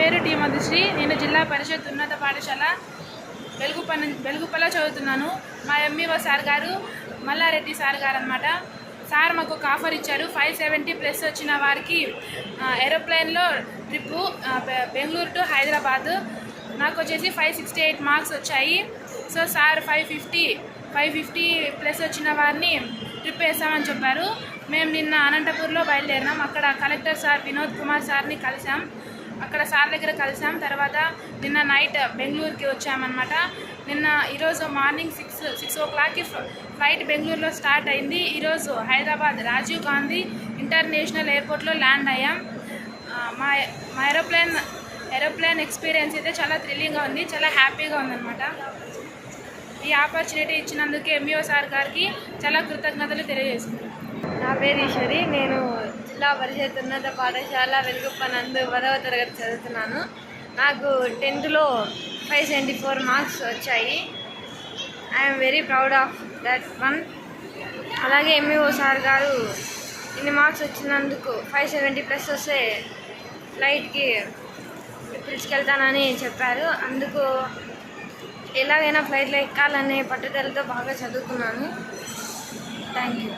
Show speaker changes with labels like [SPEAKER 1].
[SPEAKER 1] పేరు డి మధుశ్రీ. నేను జిల్లా పరిషత్ ఉన్నత పాఠశాల వెలుగుపల్ల చదువుతున్నాను. మా ఎంఈఓ సార్ గారు మల్లారెడ్డి సార్ గారు అనమాట. సార్ మాకు ఒక ఆఫర్ ఇచ్చారు. 570+ వచ్చిన వారికి ఏరోప్లేన్లో ట్రిప్పు బెంగళూరు టు హైదరాబాద్. నాకు వచ్చేసి 568 మార్క్స్ వచ్చాయి. సో సార్ 550+ వచ్చిన వారిని ట్రిప్ వేస్తామని చెప్పారు. మేము నిన్న అనంతపూర్లో బయలుదేరినాం. అక్కడ కలెక్టర్ సార్ వినోద్ కుమార్ సార్ని కలిసాం. అక్కడ సార్ దగ్గర కలిసాం. తర్వాత నిన్న నైట్ బెంగళూరుకి వచ్చామన్నమాట. ఈరోజు మార్నింగ్ 6 o'clockకి ఫ్లైట్ బెంగళూరులో స్టార్ట్ అయింది. ఈరోజు హైదరాబాద్ రాజీవ్ గాంధీ ఇంటర్నేషనల్ ఎయిర్పోర్ట్లో ల్యాండ్ అయ్యాం. మా ఏరోప్లేన్ ఎక్స్పీరియన్స్ అయితే చాలా థ్రిల్లింగ్గా ఉంది, చాలా హ్యాపీగా ఉందన్నమాట. ఈ ఆపర్చునిటీ ఇచ్చినందుకు ఎంఈఓ సార్ గారికి చాలా కృతజ్ఞతలు తెలియజేస్తున్నాను.
[SPEAKER 2] నా పేరు ఈశ్వరి. నేను జిల్లా పరిషత్ ఉన్నత పాఠశాల వెలుగుప్పనందు 10వ తరగతి చదువుతున్నాను. నాకు 10th లో 574 మార్క్స్ వచ్చాయి. I'm very proud of that one. అలాగే ఎంఈఓ సార్ గారు ఇన్ని మార్క్స్ వచ్చినందుకు 570+ వస్తే ఫ్లైట్కి పిలుచుకెళ్తానని చెప్పారు. అందుకు ఎలాగైనా ఫ్లైట్లో ఎక్కాలనే పట్టుదలతో బాగా చదువుకున్నాను. Thank you.